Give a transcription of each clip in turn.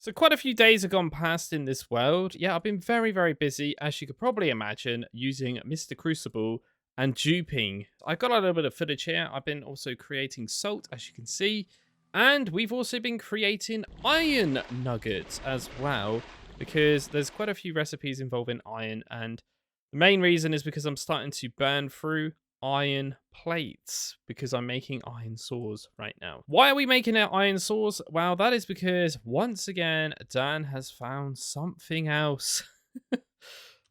So quite a few days have gone past in this world. Yeah, I've been very, very busy, as you could probably imagine, using Mr. Crucible and duping. I've got a little bit of footage here. I've been also creating salt, as you can see. And we've also been creating iron nuggets as well, because there's quite a few recipes involving iron. And the main reason is because I'm starting to burn through iron plates because I'm making iron saws right now. Why are we making our iron saws? Well, that is because once again, Dan has found something else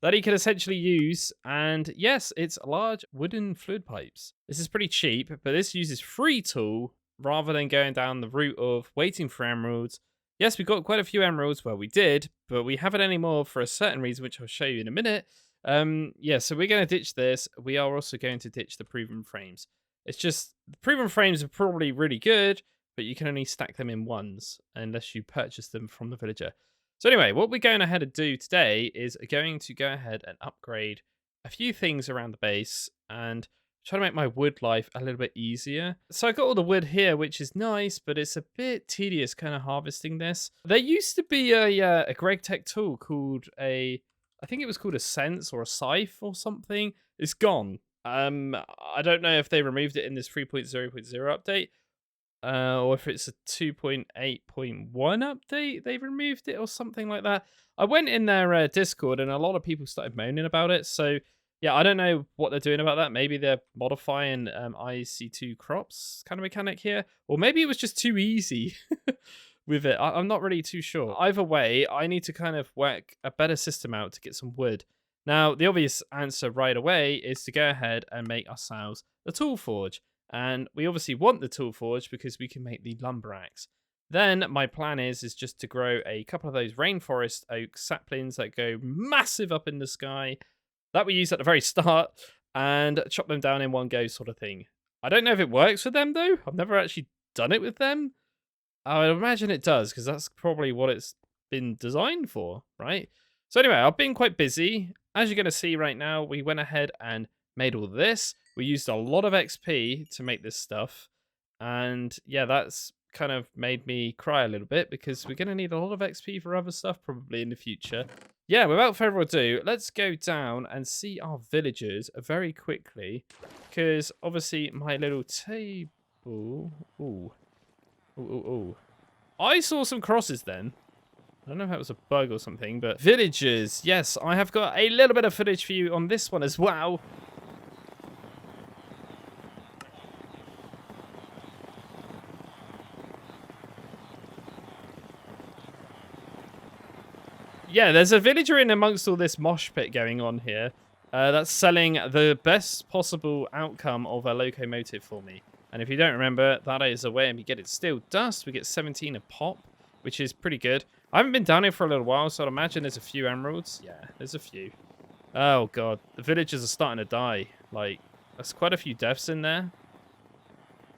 that he can essentially use. And yes, it's large wooden fluid pipes. This is pretty cheap, but this uses free tool rather than going down the route of waiting for emeralds. Yes, we got quite a few emeralds. Well, we did, but we haven't anymore for a certain reason, which I'll show you in a minute. Yeah, so we're going to ditch this. We are also going to ditch the proven frames. It's just, the proven frames are probably really good, but you can only stack them in ones unless you purchase them from the villager. So anyway, what we're going ahead and do today is going to go ahead and upgrade a few things around the base and try to make my wood life a little bit easier. So I got all the wood here, which is nice, but it's a bit tedious kind of harvesting this. There used to be a GregTech tool called I think it was called a sense or a scythe or something. It's gone. I don't know if they removed it in this 3.0.0 update, or if it's a 2.8.1 update they removed it or something like that. I went in their Discord and a lot of people started moaning about it. So yeah, I don't know what they're doing about that. Maybe they're modifying IC2 crops kind of mechanic here, or maybe it was just too easy. With it. I'm not really too sure. Either way, I need to kind of work a better system out to get some wood. Now, the obvious answer right away is to go ahead and make ourselves the tool forge. And we obviously want the tool forge because we can make the lumber axe. Then my plan is just to grow a couple of those rainforest oak saplings that go massive up in the sky that we use at the very start and chop them down in one go sort of thing. I don't know if it works with them though. I've never actually done it with them. I would imagine it does, because that's probably what it's been designed for, right? So anyway, I've been quite busy. As you're going to see right now, we went ahead and made all this. We used a lot of XP to make this stuff. And yeah, that's kind of made me cry a little bit, because we're going to need a lot of XP for other stuff probably in the future. Yeah, without further ado, let's go down and see our villagers very quickly, because obviously my little table... Ooh. Ooh. I saw some crosses then. I don't know if that was a bug or something, but villagers. Yes, I have got a little bit of footage for you on this one as well. Yeah, there's a villager in amongst all this mosh pit going on here. That's selling the best possible outcome of a locomotive for me. And if you don't remember, that is a way and we get it steel dust. We get 17 a pop, which is pretty good. I haven't been down here for a little while, so I'd imagine there's a few emeralds. Yeah, there's a few. Oh, God. The villagers are starting to die. Like, there's quite a few deaths in there.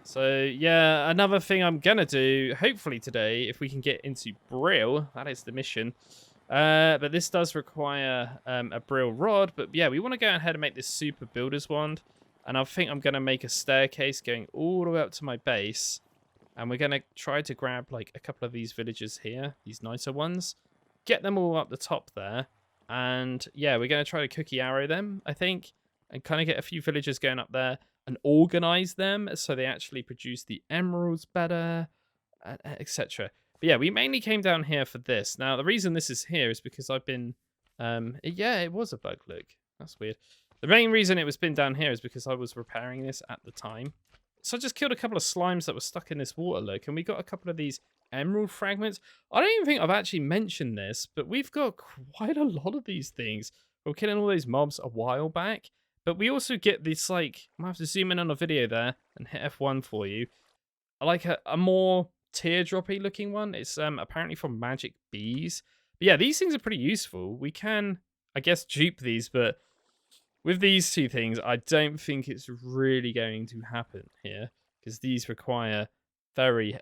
So, yeah, another thing I'm going to do, hopefully today, if we can get into BREEL, that is the mission. But this does require a BREEL rod. But, yeah, we want to go ahead and make this super builder's wand. And I think I'm going to make a staircase going all the way up to my base. And we're going to try to grab like a couple of these villagers here. These nicer ones. Get them all up the top there. And yeah, we're going to try to cookie arrow them, I think. And kind of get a few villagers going up there. And organize them so they actually produce the emeralds better. Etc. But yeah, we mainly came down here for this. Now, the reason this is here is because I've been... yeah, it was a bug, look. That's weird. The main reason it was been down here is because I was repairing this at the time. So I just killed a couple of slimes that were stuck in this water, look. And we got a couple of these emerald fragments. I don't even think I've actually mentioned this, but we've got quite a lot of these things. We were killing all those mobs a while back. But we also get this, like... I'm going to have to zoom in on a video there and hit F1 for you. Like a more teardroppy looking one. It's apparently from magic bees. But yeah, these things are pretty useful. We can, I guess, dupe these, but... with these two things, I don't think it's really going to happen here, because these require very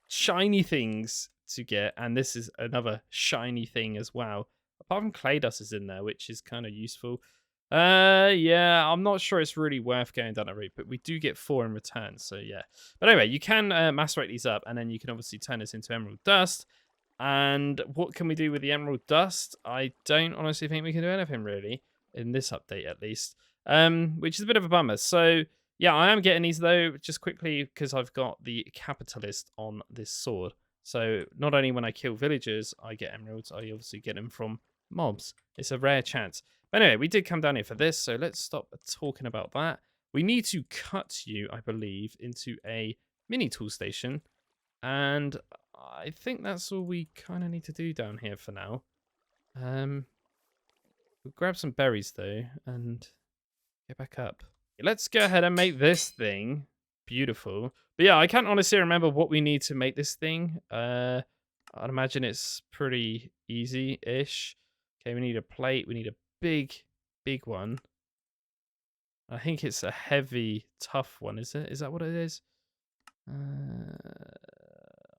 shiny things to get, and this is another shiny thing as well. Apart from clay dust is in there, which is kind of useful. Yeah, I'm not sure it's really worth going down that route, but we do get 4 in return, so yeah. But anyway, you can macerate these up, and then you can obviously turn this into emerald dust. And what can we do with the emerald dust? I don't honestly think we can do anything really in this update, at least. Which is a bit of a bummer. So yeah, I am getting these though, just quickly because I've got the capitalist on this sword. So not only when I kill villagers, I get emeralds. I obviously get them from mobs. It's a rare chance. But anyway, we did come down here for this, so let's stop talking about that. We need to cut you, I believe, into a mini tool station. And I think that's all we kind of need to do down here for now. We'll grab some berries though and get back up. Let's go ahead and make this thing beautiful. But yeah, I can't honestly remember what we need to make this thing. I'd imagine it's pretty easy-ish. Okay, we need a plate. We need a big one. I think it's a heavy, tough one, is it? Is that what it is? I'm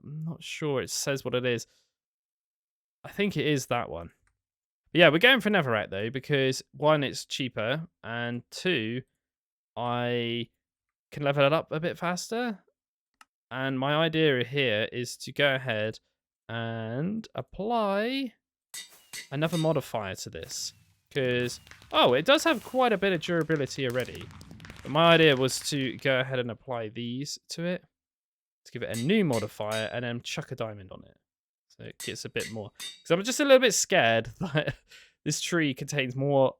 not sure it says what it is. I think it is that one. But yeah, we're going for netherrack though, because one, it's cheaper, and two, I can level it up a bit faster. And my idea here is to go ahead and apply another modifier to this. Because, oh, it does have quite a bit of durability already. But my idea was to go ahead and apply these to it, to give it a new modifier, and then chuck a diamond on it. So it gets a bit more. Because I'm just a little bit scared that this tree contains more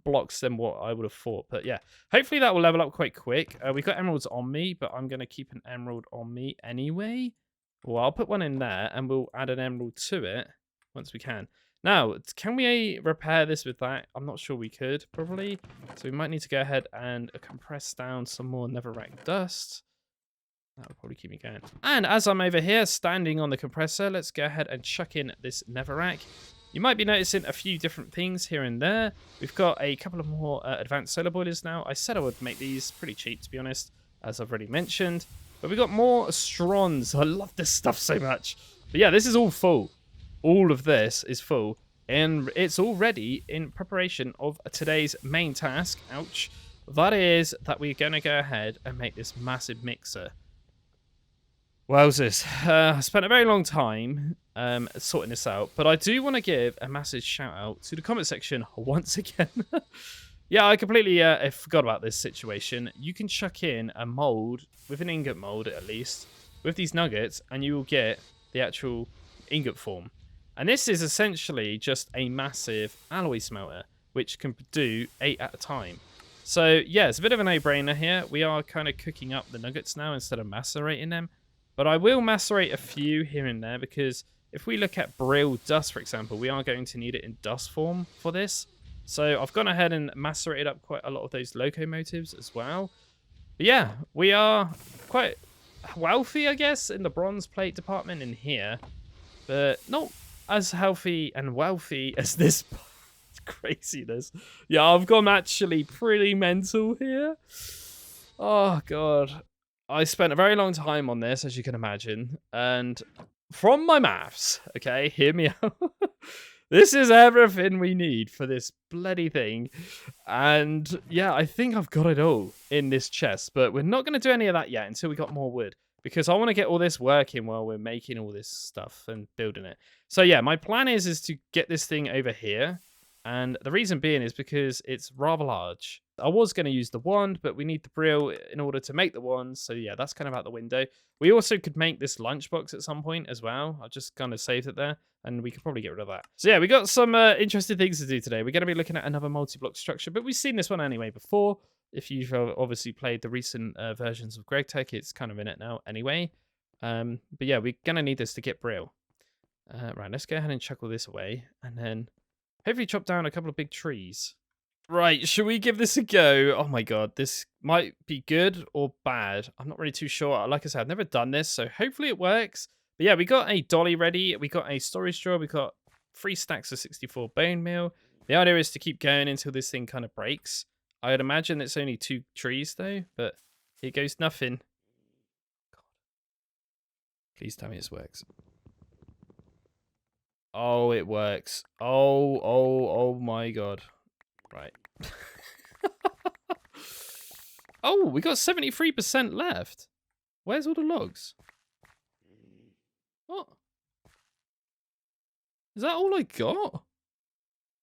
blocks than what I would have thought. But yeah, hopefully that will level up quite quick. We've got emeralds on me, but I'm going to keep an emerald on me anyway. Well, I'll put one in there, and we'll add an emerald to it once we can. Now, can we repair this with that? I'm not sure we could, probably. So we might need to go ahead and compress down some more netherrack dust. That will probably keep me going. And as I'm over here standing on the compressor, let's go ahead and chuck in this netherrack. You might be noticing a few different things here and there. We've got a couple of more advanced solar boilers now. I said I would make these pretty cheap, to be honest, as I've already mentioned. But we've got more strons. I love this stuff so much. But yeah, this is all full. All of this is full. And it's all ready in preparation of today's main task. Ouch. That is that we're going to go ahead and make this massive mixer. Wowzers. I spent a very long time sorting this out, but I do want to give a massive shout out to the comment section once again. Yeah, I completely forgot about this situation. You can chuck in a mold, with an ingot mold at least, with these nuggets, and you will get the actual ingot form. And this is essentially just a massive alloy smelter, which can do 8 at a time. So yeah, it's a bit of a no-brainer here. We are kind of cooking up the nuggets now instead of macerating them. But I will macerate a few here and there, because if we look at BREEL dust, for example, we are going to need it in dust form for this. So I've gone ahead and macerated up quite a lot of those locomotives as well. But yeah, we are quite wealthy, I guess, in the bronze plate department in here. But not as healthy and wealthy as this craziness. Yeah, I've gone actually pretty mental here. Oh, God. I spent a very long time on this, as you can imagine, and from my maths, okay, hear me out, this is everything we need for this bloody thing, and yeah, I think I've got it all in this chest, but we're not going to do any of that yet until we got more wood, because I want to get all this working while we're making all this stuff and building it. So yeah, my plan is to get this thing over here, and the reason being is because it's rather large. I was going to use the wand, but we need the BREEL in order to make the wand. So yeah, that's kind of out the window. We also could make this lunchbox at some point as well. I just kind of saved it there, and we could probably get rid of that. So yeah, we got some interesting things to do today. We're going to be looking at another multi-block structure, but we've seen this one anyway before. If you've obviously played the recent versions of GregTech, it's kind of in it now anyway. But yeah, we're going to need this to get BREEL. Right, let's go ahead and chuck all this away, and then hopefully chop down a couple of big trees. Right, should we give this a go? Oh my god, this might be good or bad. I'm not really too sure. Like I said, I've never done this, so hopefully it works. But yeah, we got a dolly ready. We got a storage drawer. We got 3 stacks of 64 bone meal. The idea is to keep going until this thing kind of breaks. I would imagine it's only 2 trees though, but here goes nothing. God. Please tell me this works. Oh, it works. Oh my god. Right. Oh, we got 73% left. Where's all the logs? What? Is that all I got?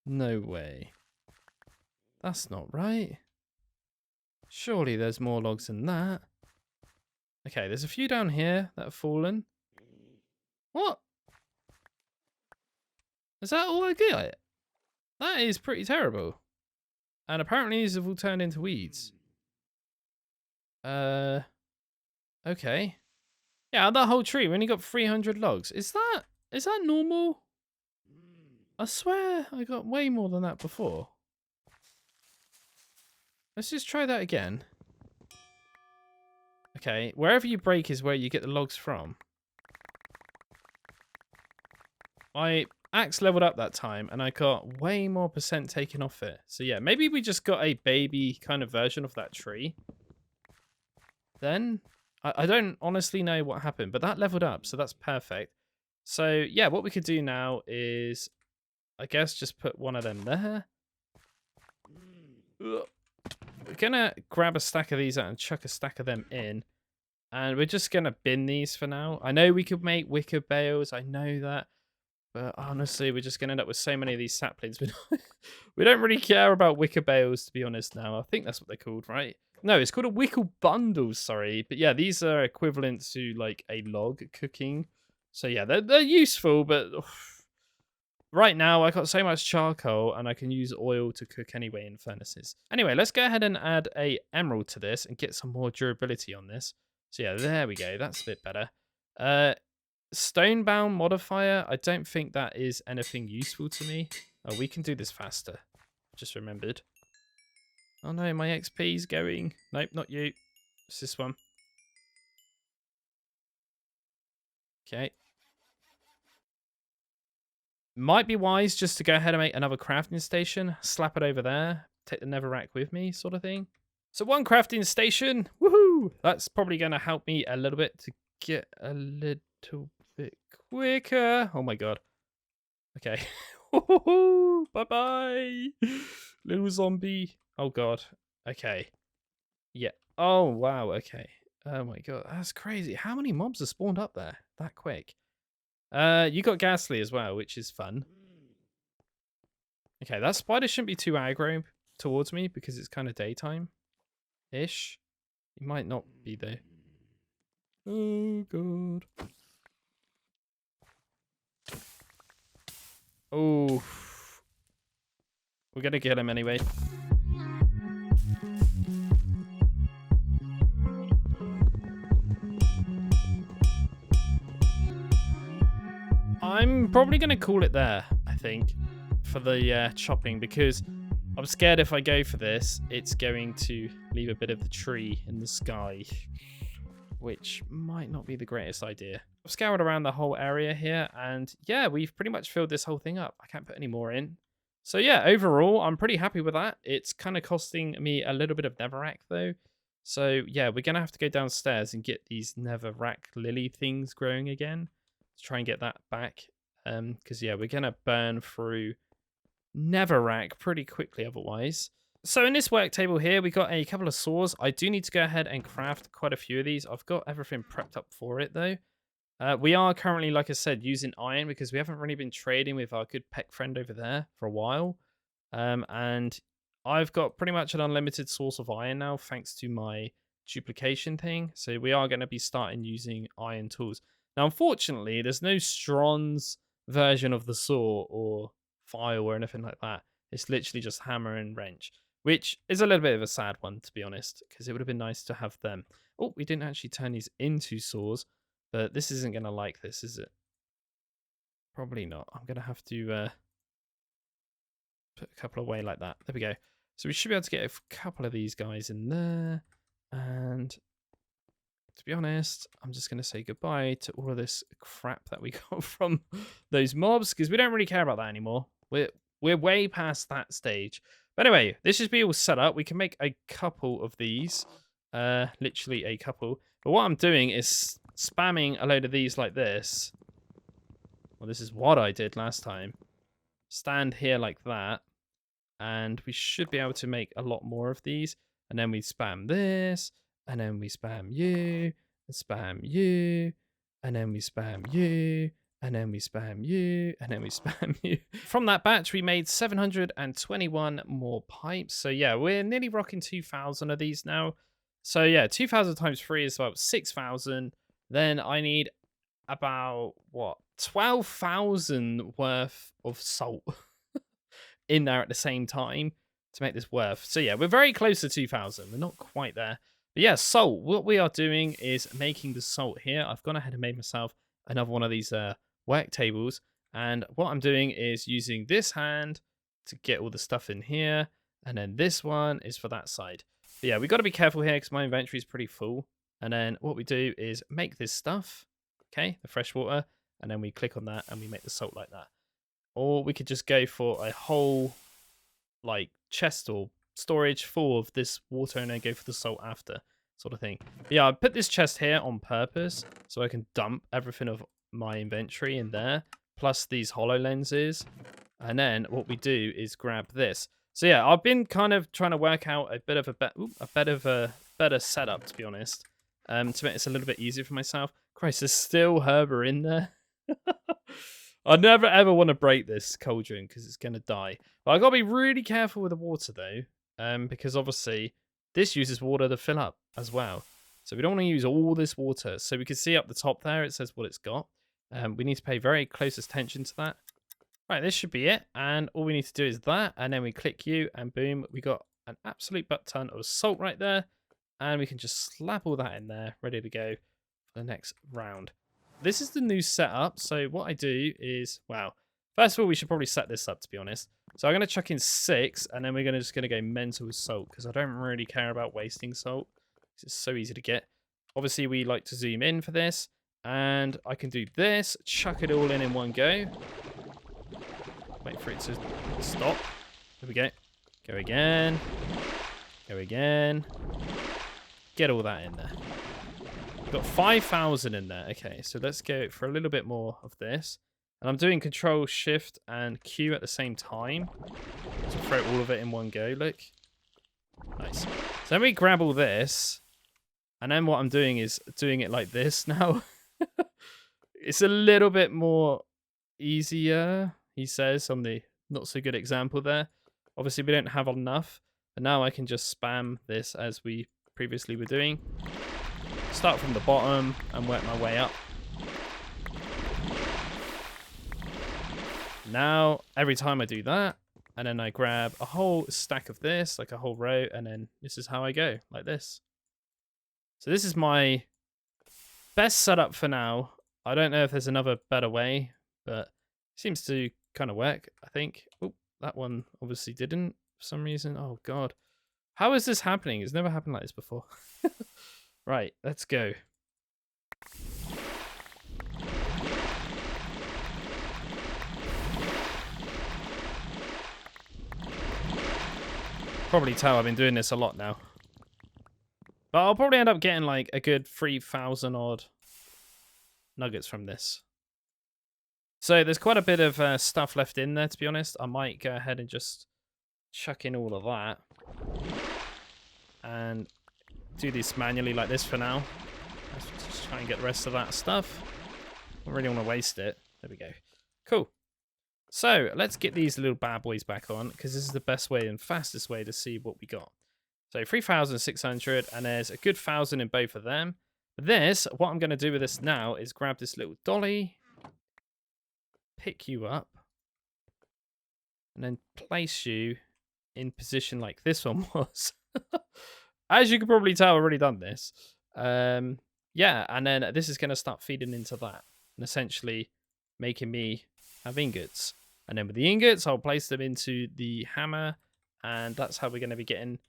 No way. That's not right. Surely there's more logs than that. Okay, there's a few down here that have fallen. What? Is that all I get? That is pretty terrible. And apparently these have all turned into weeds. Okay. Yeah, that whole tree, we only got 300 logs. Is that normal? I swear I got way more than that before. Let's just try that again. Okay, wherever you break is where you get the logs from. My axe leveled up that time and I got way more percent taken off it. So yeah, maybe we just got a baby kind of version of that tree. Then I don't honestly know what happened, but that leveled up, so that's perfect. So yeah, what we could do now is, I guess, just put one of them there. We're gonna grab a stack of these out and chuck a stack of them in. And we're just gonna bin these for now. I know we could make wicker bales, I know that. But honestly, we're just gonna end up with so many of these saplings. We don't really care about wicker bales, to be honest now. I think that's what they're called, right? No, it's called a wicker bundle, sorry. But yeah, these are equivalent to like a log cooking. So yeah, they're useful, but right now I got so much charcoal and I can use oil to cook anyway in furnaces. Anyway, let's go ahead and add a emerald to this and get some more durability on this. So yeah, there we go. That's a bit better. Stonebound modifier. I don't think that is anything useful to me. Oh, we can do this faster. Just remembered. Oh no, my XP's going. Nope, not you. It's this one. Okay. Might be wise just to go ahead and make another crafting station. Slap it over there. Take the netherrack with me, sort of thing. So one crafting station. Woohoo! That's probably going to help me a little bit to get a little bit quicker. Oh my god. Okay. Bye-bye. Little zombie. Oh god. Okay. Yeah. Oh wow. Okay. Oh my god. That's crazy. How many mobs are spawned up there that quick? You got Ghastly as well, which is fun. Okay, that spider shouldn't be too aggro towards me because it's kind of daytime-ish. It might not be though. Oh god. Oh. We're gonna get him anyway. I'm probably gonna call it there, I think, for the chopping, because I'm scared if I go for this, it's going to leave a bit of the tree in the sky, which might not be the greatest idea. I've scoured around the whole area here, and yeah, we've pretty much filled this whole thing up. I can't put any more in. So yeah, overall, I'm pretty happy with that. It's kind of costing me a little bit of netherrack though. So yeah, we're gonna have to go downstairs and get these netherrack lily things growing again to try and get that back. Because yeah, we're gonna burn through netherrack pretty quickly otherwise. So in this work table here, we got a couple of saws. I do need to go ahead and craft quite a few of these. I've got everything prepped up for it though. We are currently, like I said, using iron because we haven't really been trading with our good pet friend over there for a while. And I've got pretty much an unlimited source of iron now thanks to my duplication thing. So we are going to be starting using iron tools. Now, unfortunately, there's no Stron's version of the saw or file or anything like that. It's literally just hammer and wrench, which is a little bit of a sad one, to be honest, because it would have been nice to have them. Oh, we didn't actually turn these into saws. But this isn't going to like this, is it? Probably not. I'm going to have to put a couple away like that. There we go. So we should be able to get a couple of these guys in there. And to be honest, I'm just going to say goodbye to all of this crap that we got from those mobs, because we don't really care about that anymore. We're way past that stage. But anyway, this should be all set up. We can make a couple of these. Literally a couple. But what I'm doing is spamming a load of these like this. Well, this is what I did last time. Stand here like that. And we should be able to make a lot more of these. And then we spam this. And then we spam you. And spam you. And then we spam you. And then we spam you, and then we spam you. From that batch, we made 721 more pipes. So yeah, we're nearly rocking 2,000 of these now. So yeah, 2,000 times 3 is about 6,000. Then I need about, what, 12,000 worth of salt in there at the same time to make this worth. So yeah, we're very close to 2,000. We're not quite there. But yeah, salt. What we are doing is making the salt here. I've gone ahead and made myself another one of these work tables, and what I'm doing is using this hand to get all the stuff in here, and then this one is for that side. But yeah, we got to be careful here because my inventory is pretty full. And then what we do is make this stuff, okay, the fresh water, and then we click on that and we make the salt like that. Or we could just go for a whole like chest or storage full of this water and then go for the salt after, sort of thing. But yeah, I put this chest here on purpose so I can dump everything of my inventory in there, plus these hollow lenses. And then what we do is grab this. So yeah, I've been kind of trying to work out a bit of a better setup, to be honest, to make this a little bit easier for myself. Christ, there's still herber in there. I never ever want to break this cauldron because it's gonna die. But I gotta be really careful with the water though, because obviously this uses water to fill up as well. So we don't want to use all this water. So we can see up the top there, it says what it's got. We need to pay very close attention to that. Right, this should be it. And all we need to do is that. And then we click U and boom, we got an absolute butt ton of salt right there. And we can just slap all that in there, ready to go for the next round. This is the new setup. So what I do is, wow. First of all, we should probably set this up, to be honest. So I'm going to chuck in 6, and then we're just going to go mental with salt, because I don't really care about wasting salt. It's so easy to get. Obviously, we like to zoom in for this. And I can do this, chuck it all in one go. Wait for it to stop. There we go. Go again. Go again. Get all that in there. We've got 5,000 in there. Okay, so let's go for a little bit more of this. And I'm doing Control, Shift, and Q at the same time to throw all of it in one go, look. Nice. So then we grab all this. And then what I'm doing is doing it like this now. It's a little bit more easier, he says, on the not so good example there. Obviously, we don't have enough. But now I can just spam this as we previously were doing. Start from the bottom and work my way up. Now, every time I do that, and then I grab a whole stack of this, like a whole row, and then this is how I go, like this. So this is my best setup for now. I don't know if there's another better way, but it seems to kind of work, I think. Oh, that one obviously didn't for some reason. Oh, God. How is this happening? It's never happened like this before. Right, let's go. Probably tell I've been doing this a lot now. But I'll probably end up getting like a good 3,000 odd nuggets from this. So there's quite a bit of stuff left in there, to be honest. I might go ahead and just chuck in all of that. And do this manually like this for now. Let's just try and get the rest of that stuff. I don't really want to waste it. There we go. Cool. So let's get these little bad boys back on, because this is the best way and fastest way to see what we got. So 3,600, and there's a good 1,000 in both of them. This, what I'm going to do with this now is grab this little dolly, pick you up, and then place you in position like this one was. As you can probably tell, I've already done this. Yeah, and then this is going to start feeding into that, and essentially making me have ingots. And then with the ingots, I'll place them into the hammer, and that's how we're going to be getting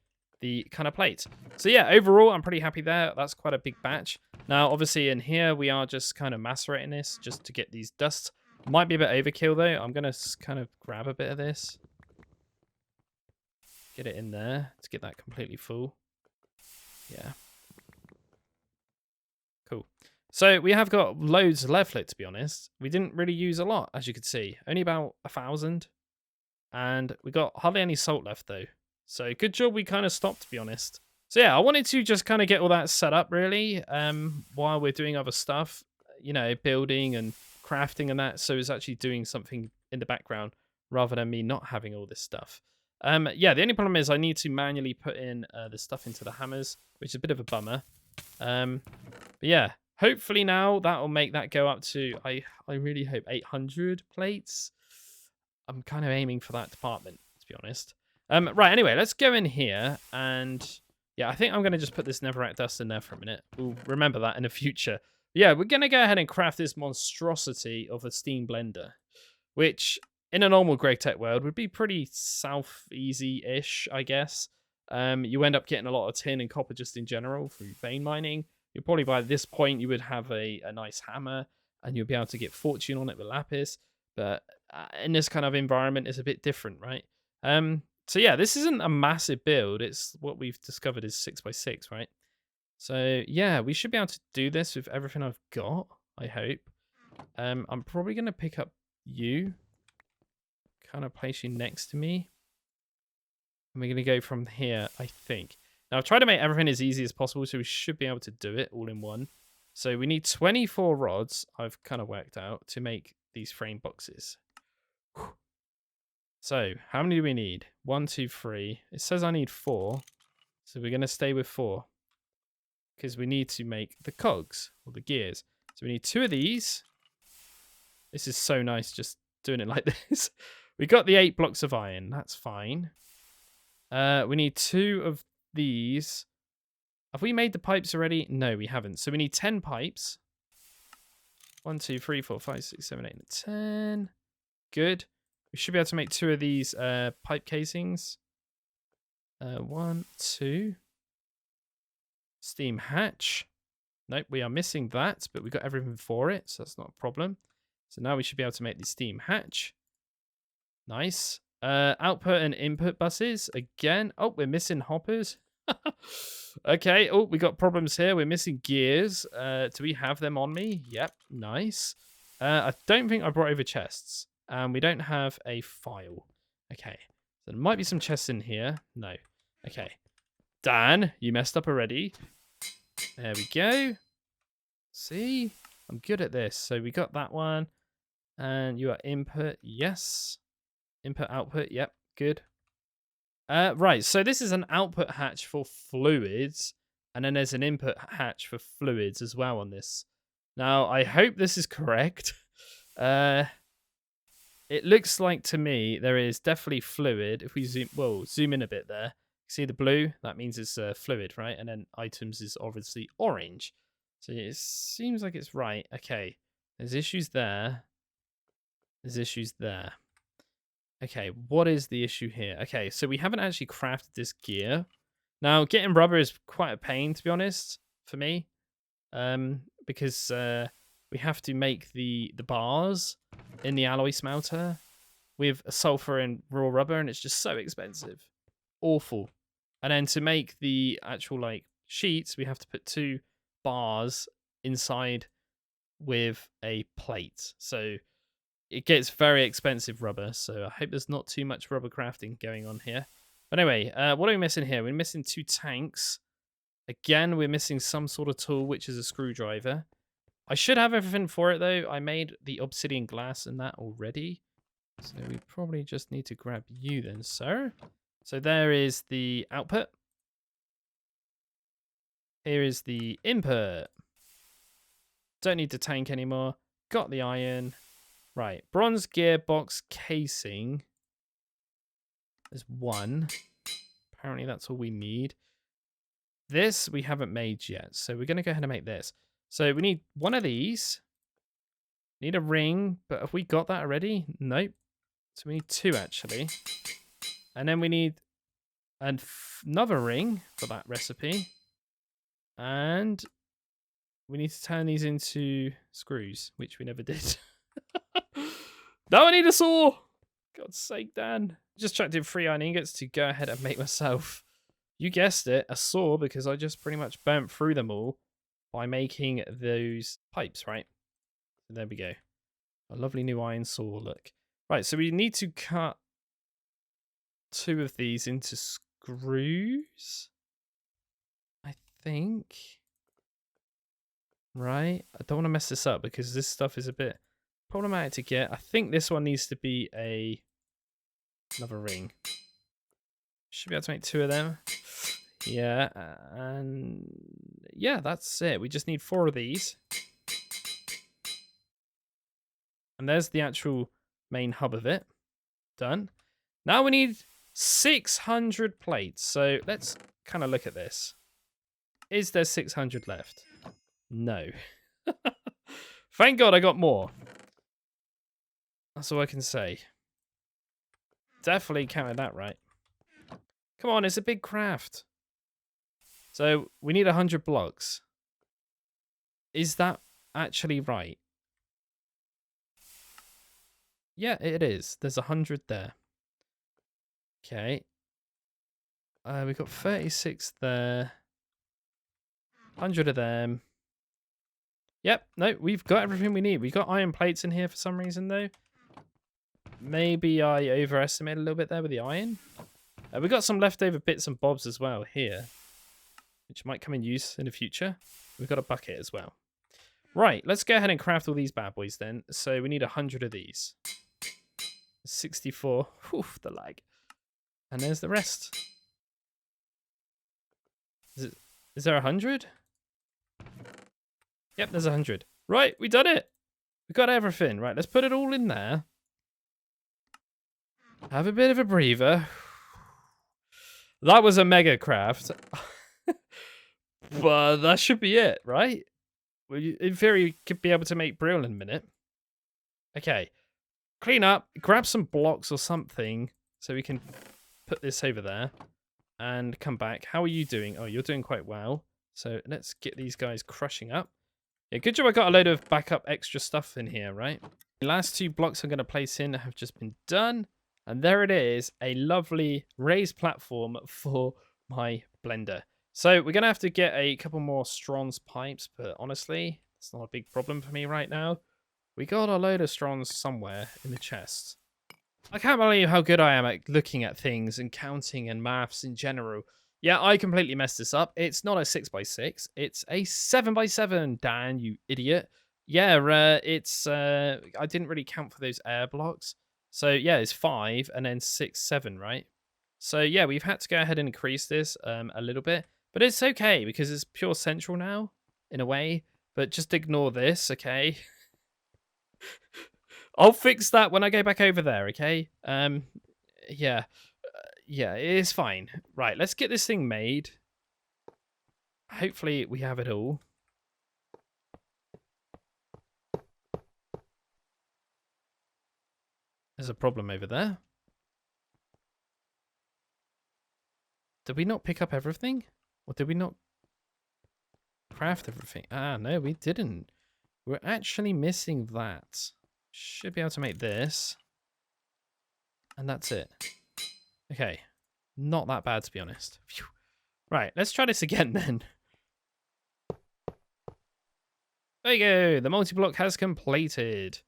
the kind of plate. So yeah, overall, I'm pretty happy there. That's quite a big batch. Now, obviously, in here, we are just kind of macerating this just to get these dusts. Might be a bit overkill, though. I'm going to kind of grab a bit of this. Get it in there to get that completely full. Yeah. Cool. So we have got loads left, to be honest. We didn't really use a lot, as you could see. Only about 1,000. And we got hardly any salt left, though. So good job we kind of stopped, to be honest. So yeah, I wanted to just kind of get all that set up, really, while we're doing other stuff. You know, building and crafting and that, so it's actually doing something in the background rather than me not having all this stuff. Yeah, the only problem is I need to manually put in the stuff into the hammers, which is a bit of a bummer. But yeah, hopefully now that'll make that go up to, I really hope 800 plates. I'm kind of aiming for that department, to be honest. Right, anyway, let's go in here and yeah, I think I'm going to just put this netherrack dust in there for a minute. We'll remember that in the future. Yeah, we're going to go ahead and craft this monstrosity of a steam blender, which in a normal GregTech world would be pretty easy-ish, I guess. You end up getting a lot of tin and copper just in general through vein mining. You'll probably by this point you would have a nice hammer and you'll be able to get fortune on it with lapis. But in this kind of environment, it's a bit different, right? So yeah, this isn't a massive build. It's what we've discovered is 6x6, right? So yeah, we should be able to do this with everything I've got, I hope. I'm probably going to pick up you, kind of place you next to me. And we're going to go from here, I think. Now, I've tried to make everything as easy as possible, so we should be able to do it all in one. So we need 24 rods, I've kind of worked out, to make these frame boxes. Whew. So, how many do we need? 1, 2, 3. It says I need 4. So we're going to stay with 4. Because we need to make the cogs, or the gears. So we need 2 of these. This is so nice, just doing it like this. We got the 8 blocks of iron. That's fine. We need 2 of these. Have we made the pipes already? No, we haven't. So we need 10 pipes. 1, 2, 3, 4, 5, 6, 7, 8, and 10. Good. We should be able to make 2 of these pipe casings. 1, 2. Steam hatch. Nope, we are missing that, but we got everything for it, so that's not a problem. So now we should be able to make the steam hatch. Nice. Output and input buses again. Oh, we're missing hoppers. Okay. Oh, we got problems here. We're missing gears. Do we have them on me? Yep. Nice. I don't think I brought over chests. We don't have a file. Okay. So there might be some chests in here. No. Okay. Dan, you messed up already. There we go. See? I'm good at this. So we got that one. And you are input. Yes. Input, output. Yep. Good. Right. So this is an output hatch for fluids. And then there's an input hatch for fluids as well on this. Now, I hope this is correct. It looks like to me there is definitely fluid. If we zoom in a bit there. See the blue? That means it's fluid, right? And then items is obviously orange. So it seems like it's right. Okay. There's issues there. There's issues there. Okay, what is the issue here? Okay, so we haven't actually crafted this gear. Now, getting rubber is quite a pain, to be honest, for me. Because we have to make the bars in the alloy smelter with sulfur and raw rubber, and it's just so expensive. Awful. And then to make the actual, like, sheets, we have to put 2 bars inside with a plate. So it gets very expensive rubber, so I hope there's not too much rubber crafting going on here. But anyway, what are we missing here? We're missing 2 tanks. Again, we're missing some sort of tool, which is a screwdriver. I should have everything for it, though. I made the obsidian glass and that already. So we probably just need to grab you then, sir. So there is the output. Here is the input. Don't need the tank anymore. Got the iron. Right, bronze gearbox casing. There's 1. Apparently that's all we need. This we haven't made yet, so we're going to go ahead and make this. So we need 1 of these. Need a ring, but have we got that already? Nope. So we need 2 actually. And then we need another ring for that recipe. And we need to turn these into screws, which we never did. Now I need a saw. God's sake, Dan. Just chucked in 3 iron ingots to go ahead and make myself, you guessed it, a saw, because I just pretty much burnt through them all by making those pipes, right? So there we go. A lovely new iron saw, look. Right, so we need to cut 2 of these into screws, I think. Right? I don't want to mess this up because this stuff is a bit problematic to get. I think this one needs to be another ring. Should be able to make 2 of them. Yeah, and yeah, that's it. We just need 4 of these. And there's the actual main hub of it. Done. Now we need 600 plates. So let's kind of look at this. Is there 600 left? No. Thank God I got more. That's all I can say. Definitely counted that right. Come on, it's a big craft. So we need 100 blocks. Is that actually right? Yeah, it is. There's 100 there. Okay. We've got 36 there. 100 of them. Yep, no, we've got everything we need. We've got iron plates in here for some reason, though. Maybe I overestimated a little bit there with the iron. We've got some leftover bits and bobs as well here, which might come in use in the future. We've got a bucket as well. Right, let's go ahead and craft all these bad boys then. So we need 100 of these. 64. Oof, the lag. And there's the rest. Is there 100? Yep, there's 100. Right, we done it. We got everything. Right, let's put it all in there. Have a bit of a breather. That was a mega craft. But that should be it, right? Well, in theory, you could be able to make BREEL in a minute. Okay. Clean up. Grab some blocks or something so we can put this over there and come back. How are you doing? Oh, you're doing quite well. So let's get these guys crushing up. Yeah, good job I got a load of backup extra stuff in here, right? The last 2 blocks I'm going to place in have just been done. And there it is, a lovely raised platform for my blender. So we're going to have to get a couple more Strons pipes, but honestly, it's not a big problem for me right now. We got a load of Strons somewhere in the chest. I can't believe how good I am at looking at things and counting and maths in general. Yeah, I completely messed this up. It's not a 6x6. It's a 7x7, Dan, you idiot. Yeah, I didn't really count for those air blocks. So, yeah, it's 5 and then 6, 7, right? So, yeah, we've had to go ahead and increase this a little bit. But it's okay because it's pure central now, in a way. But just ignore this, okay? I'll fix that when I go back over there, okay? Yeah. Yeah, it's fine. Right, let's get this thing made. Hopefully we have it all. There's a problem over there. Did we not pick up everything? Or did we not craft everything? Ah, no, we didn't. We're actually missing that. Should be able to make this. And that's it. Okay. Not that bad, to be honest. Phew. Right, let's try this again then. There you go. The multi-block has completed.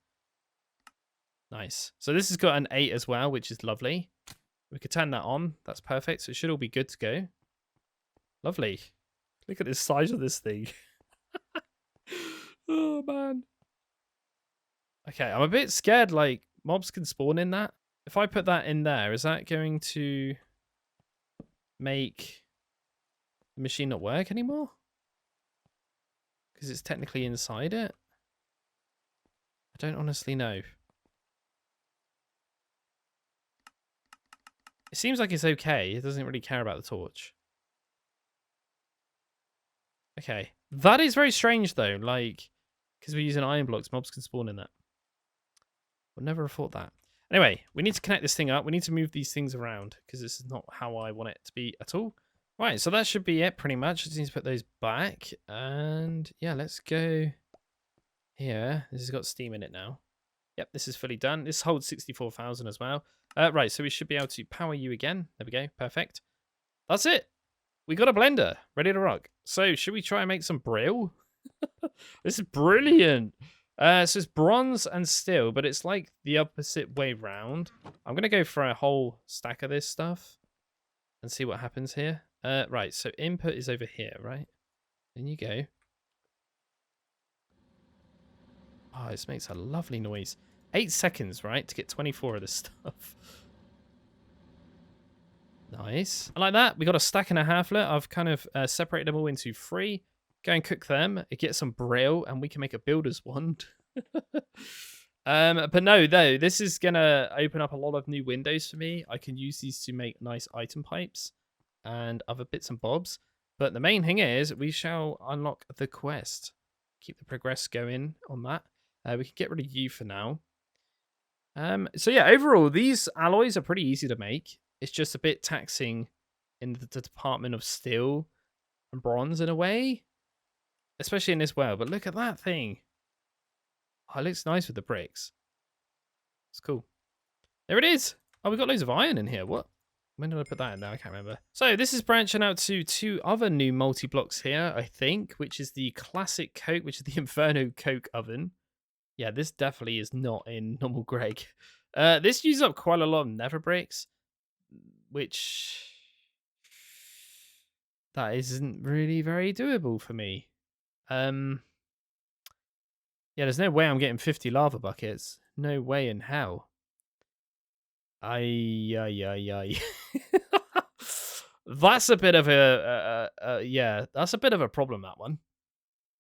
Nice. So this has got an 8 as well, which is lovely. We could turn that on. That's perfect. So it should all be good to go. Lovely. Look at the size of this thing. Oh, man. Okay, I'm a bit scared, like, mobs can spawn in that. If I put that in there, is that going to make the machine not work anymore? Because it's technically inside it? I don't honestly know. It seems like it's okay. It doesn't really care about the torch. Okay. That is very strange, though. Like, because we're using iron blocks, mobs can spawn in that. Would never have thought that. Anyway, we need to connect this thing up. We need to move these things around because this is not how I want it to be at all. Right, so that should be it pretty much. Just need to put those back. And yeah, let's go here. This has got steam in it now. Yep, this is fully done. This holds 64,000 as well. Right, so we should be able to power you again. There we go. Perfect. That's it. We got a blender ready to rock. So should we try and make some BREEL? This is brilliant. So it's bronze and steel, but it's like the opposite way round. I'm going to go for a whole stack of this stuff and see what happens here. Right, so input is over here, right? In you go. Oh, this makes a lovely noise. 8 seconds, right, to get 24 of this stuff. Nice. I like that. We got a stack and a half. I've kind of separated them all into 3. Go and cook them. Get some BREEL, and we can make a builder's wand. But no, though, this is going to open up a lot of new windows for me. I can use these to make nice item pipes and other bits and bobs. But the main thing is we shall unlock the quest. Keep the progress going on that. We can get rid of you for now. So yeah, overall, these alloys are pretty easy to make. It's just a bit taxing in the department of steel and bronze in a way. Especially in this world. But look at that thing. Oh, it looks nice with the bricks. It's cool. There it is. Oh, we got loads of iron in here. What? When did I put that in there? I can't remember. So this is branching out to 2 other new multi-blocks here, I think, which is the classic coke, which is the Inferno coke oven. Yeah, this definitely is not in normal Greg. This uses up quite a lot of nether bricks, which that isn't really very doable for me. Yeah, there's no way I'm getting 50 lava buckets. No way in hell. Ay. That's a bit of yeah, that's a bit of a problem, that one.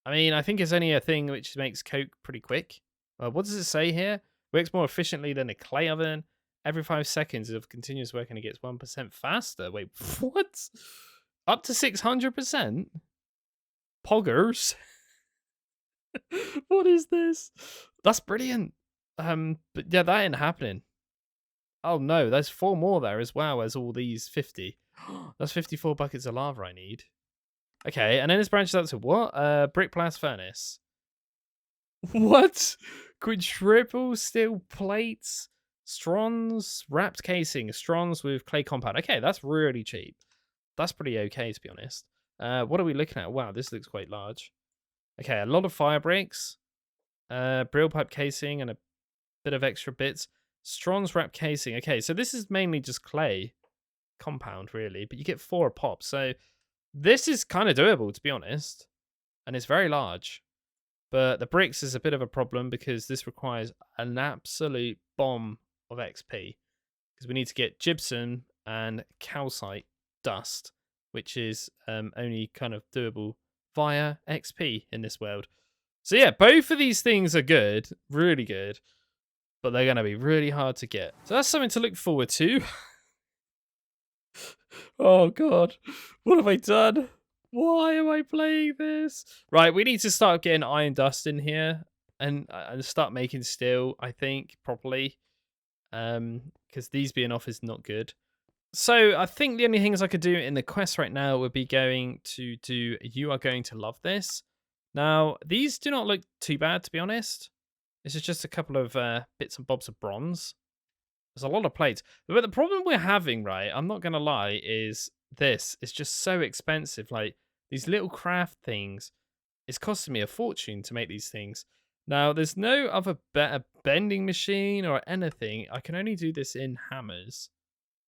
I mean, I think it's only a thing which makes coke pretty quick. What does it say here? Works more efficiently than a clay oven. Every 5 seconds of continuous work and it gets 1% faster. Wait, what? Up to 600%? Poggers? What is this? That's brilliant. But yeah, that ain't happening. Oh no, there's 4 more there as well as all these 50. That's 54 buckets of lava I need. Okay, and then it's branched out to what? Brick blast furnace. What? Quadruple steel plates, strongs, wrapped casing, strongs with clay compound. Okay, that's really cheap. That's pretty okay, to be honest. What are we looking at? Wow, this looks quite large. Okay, a lot of fire breaks, BREEL pipe casing, and a bit of extra bits. Strongs wrap casing. Okay, so this is mainly just clay compound, really, but you get 4 a pop. So this is kind of doable, to be honest, and it's very large. But the bricks is a bit of a problem because this requires an absolute bomb of XP because we need to get gypsum and calcite dust, which is only kind of doable via XP in this world. So yeah, both of these things are good, really good, but they're going to be really hard to get. So that's something to look forward to. Oh god, what have I done? Why am I playing this? Right, we need to start getting iron dust in here and start making steel, I think, properly. Because these being off is not good. So I think the only things I could do in the quest right now would be going to do You Are Going to Love This. Now, these do not look too bad, to be honest. This is just a couple of bits and bobs of bronze. There's a lot of plates. But the problem we're having, right, I'm not going to lie, is this. It's just so expensive. Like, these little craft things, it's costing me a fortune to make these things. Now, there's no other better bending machine or anything. I can only do this in hammers,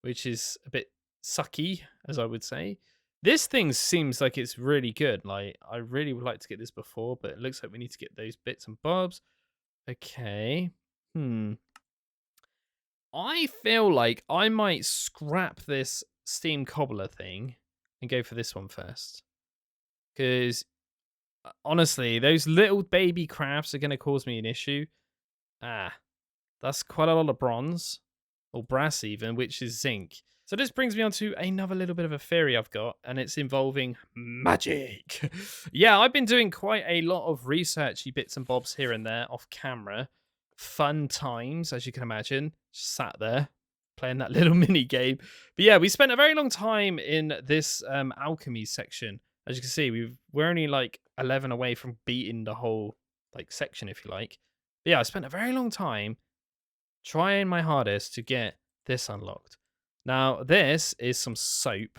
which is a bit sucky, as I would say. This thing seems like it's really good. Like, I really would like to get this before, but it looks like we need to get those bits and bobs. Okay. I feel like I might scrap this steam cobbler thing and go for this one first. Because, honestly, those little baby crafts are going to cause me an issue. That's quite a lot of bronze. Or brass even, which is zinc. So this brings me on to another little bit of a theory I've got, and it's involving magic. Yeah, I've been doing quite a lot of researchy bits and bobs here and there off camera. Fun times, as you can imagine. Just sat there playing that little mini game. But yeah, we spent a very long time in this alchemy section. As you can see, we're only like 11 away from beating the whole like section, if you like. But yeah, I spent a very long time trying my hardest to get this unlocked. Now, this is some soap.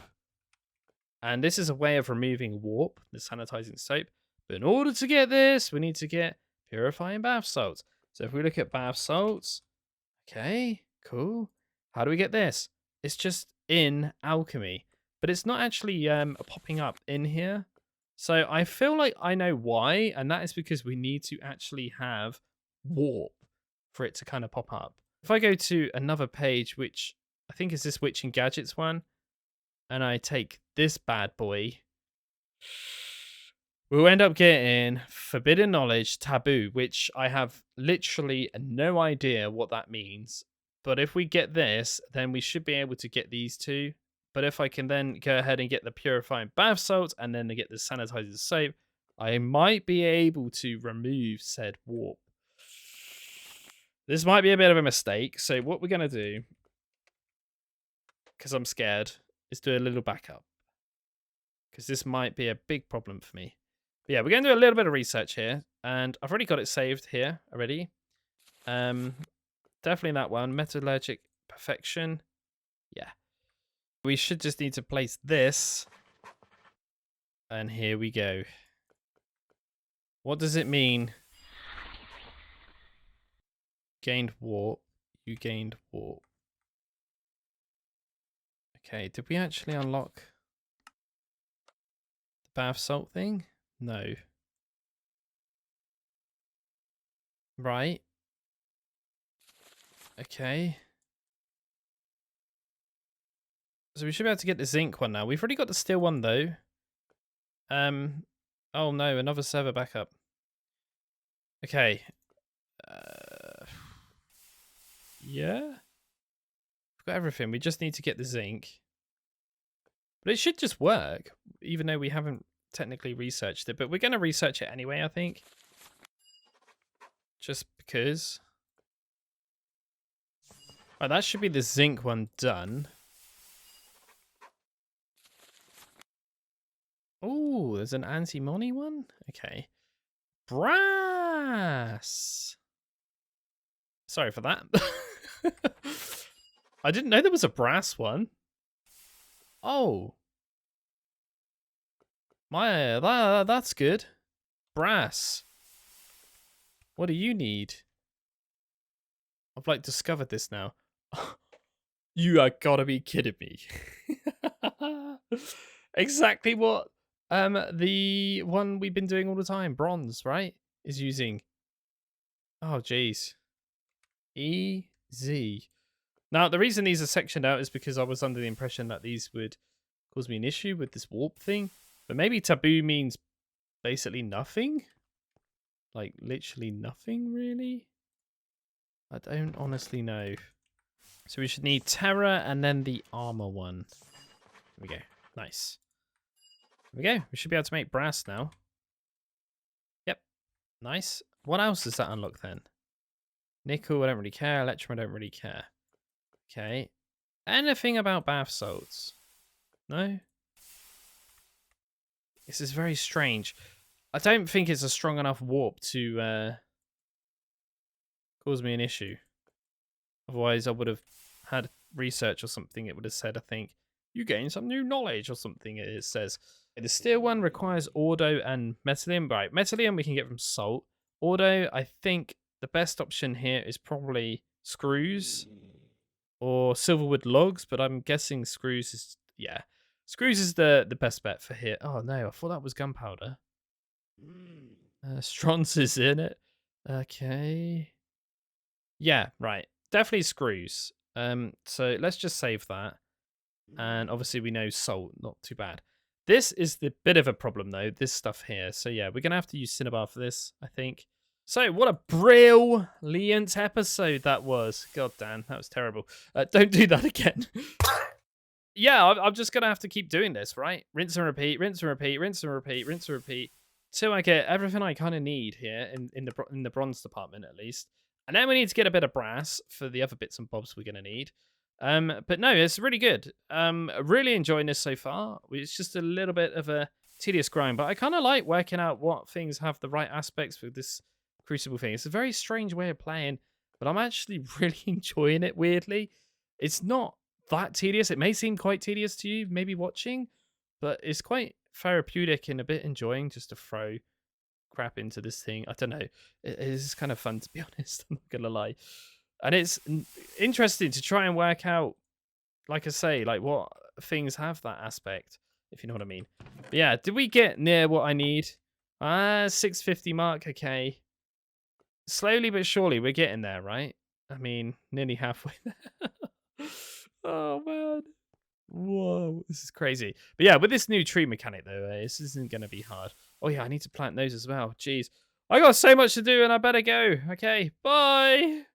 And this is a way of removing warp, the sanitizing soap. But in order to get this, we need to get purifying bath salts. So if we look at bath salts, okay, cool. How do we get this? It's just in alchemy, but it's not actually popping up in here. So I feel like I know why, and that is because we need to actually have warp for it to kind of pop up. If I go to another page, which I think is this Witch and Gadgets one, and I take this bad boy, we'll end up getting Forbidden Knowledge Taboo, which I have literally no idea what that means. But if we get this, then we should be able to get these two. But if I can then go ahead and get the Purifying Bath Salt and then get the Sanitizing Soap, I might be able to remove said warp. This might be a bit of a mistake. So what we're going to do, because I'm scared, is do a little backup. Because this might be a big problem for me. But yeah, we're going to do a little bit of research here. And I've already got it saved here already. Definitely that one. Metallurgic Perfection. Yeah. We should just need to place this. And here we go. What does it mean? Gained warp. You gained warp. Okay, did we actually unlock the bath salt thing? No. Right. Okay. So we should be able to get the zinc one now. We've already got the steel one though. Oh no, another server backup. Okay. Yeah. We've got everything. We just need to get the zinc. But it should just work, even though we haven't technically researched it. But we're going to research it anyway, I think. Just because. Right, that should be the zinc one done. Oh, there's an antimony one? Okay. Brass! Sorry for that. I didn't know there was a brass one. Oh. That's good. Brass. What do you need? I've like discovered this now. You are gotta be kidding me. Exactly what the one we've been doing all the time, bronze, right? Is using. Oh jeez. Easy. Now the reason these are sectioned out is because I was under the impression that these would cause me an issue with this warp thing. But maybe taboo means basically nothing? Like literally nothing really? I don't honestly know. So we should need terror and then the armor one. There we go. Nice. There we go. We should be able to make brass now. Yep. Nice. What else does that unlock then? Nickel, I don't really care. Electrum, I don't really care. Okay. Anything about bath salts? No? This is very strange. I don't think it's a strong enough warp to cause me an issue. Otherwise, I would have had research or something. It would have said, I think, you gain some new knowledge or something, it says. The steel one requires Ordo and Metallium. Right, Metallium we can get from salt. Ordo, I think the best option here is probably screws or silverwood logs, but I'm guessing screws is, yeah. Screws is the best bet for here. Oh no, I thought that was gunpowder. Strons is in it. Okay. Yeah, right. Definitely screws. So let's just save that. And obviously we know salt, not too bad. This is the bit of a problem though, this stuff here. So yeah, we're going to have to use Cinnabar for this, I think. So what a brilliant episode that was. God damn, that was terrible. Don't do that again. Yeah, I'm just going to have to keep doing this, right? Rinse and repeat, rinse and repeat, rinse and repeat, rinse and repeat. Till I get everything I kind of need here in the bronze department at least. And then we need to get a bit of brass for the other bits and bobs we're going to need. But no, it's really good. Really enjoying this so far. It's just a little bit of a tedious grind, but I kind of like working out what things have the right aspects with this Crucible thing. It's a very strange way of playing, but I'm actually really enjoying it, weirdly. It's not that tedious. It may seem quite tedious to you, maybe watching, but it's quite therapeutic and a bit enjoying just to throw crap into this thing. I don't know. It is kind of fun, to be honest. I'm not going to lie. And it's interesting to try and work out, like I say, like what things have that aspect, if you know what I mean. But yeah, did we get near what I need? 650 mark, okay. slowly but surely, we're getting there, right? I mean, nearly halfway there. Oh, man. Whoa, this is crazy. But yeah, with this new tree mechanic, though, this isn't going to be hard. Oh, yeah, I need to plant those as well. Jeez. I got so much to do, and I better go. Okay, bye.